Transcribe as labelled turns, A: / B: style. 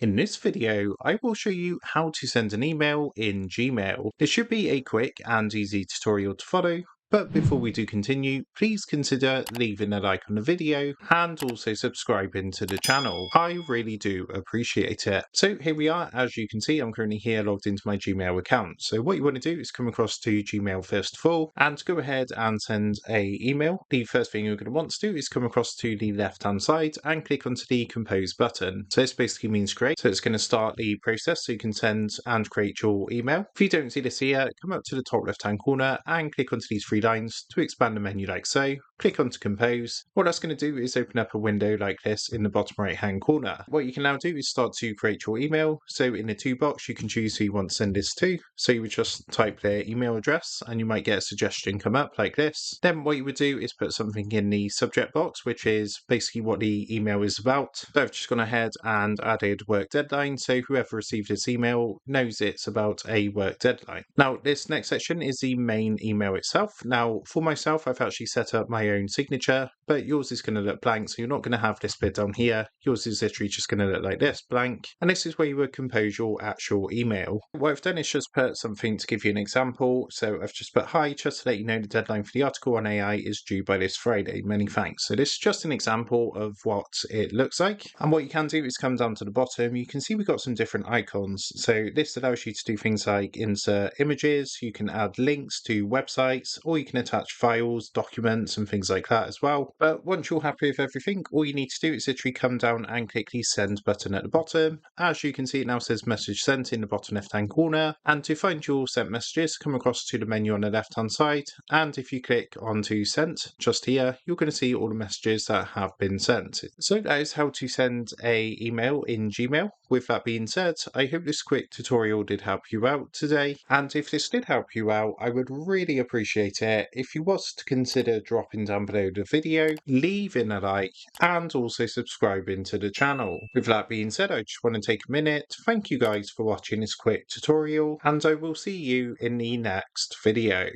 A: In this video, I will show you how to send an email in Gmail. This should be a quick and easy tutorial to follow, but before we do continue, please consider leaving a like on the video and also subscribing to the channel. I really do appreciate it. So here we are. As you can see, I'm currently here logged into my Gmail account. So what you want to do is come across to Gmail first of all and go ahead and send a email. The first thing you're going to want to do is come across to the left hand side and click onto the compose button. So this basically means create. So it's going to start the process so you can send and create your email. If you don't see this here, come up to the top left hand corner and click onto these three lines to expand the menu like so. Click onto compose. What that's going to do is open up a window like this in the bottom right hand corner. What you can now do is start to create your email. So in the to box you can choose who you want to send this to. So you would just type their email address and you might get a suggestion come up like this. Then what you would do is put something in the subject box, which is basically what the email is about. So I've just gone ahead and added work deadline, so whoever received this email knows it's about a work deadline. Now this next section is the main email itself. Now for myself, I've actually set up my own signature, but yours is going to look blank, so you're not going to have this bit down here. Yours is literally just going to look like this, blank, and this is where you would compose your actual email. What I've done is just put something to give you an example. So I've just put, hi, just to let you know the deadline for the article on AI is due by this Friday. Many thanks. So this is just an example of what it looks like. And what you can do is come down to the bottom. You can see we've got some different icons. So this allows you to do things like insert images, you can add links to websites, or you can attach files, documents, and things like that as well. But once you're happy with everything, all you need to do is literally come down and click the send button at the bottom. As you can see, it now says message sent in the bottom left hand corner. And to find your sent messages, come across to the menu on the left hand side. And if you click onto sent just here, you're going to see all the messages that have been sent. So that is how to send a email in Gmail. With that being said, I hope this quick tutorial did help you out today. And if this did help you out, I would really appreciate it if you was to consider dropping down below the video, leaving a like, and also subscribing to the channel. With that being said, I just want to take a minute to thank you guys for watching this quick tutorial, and I will see you in the next video.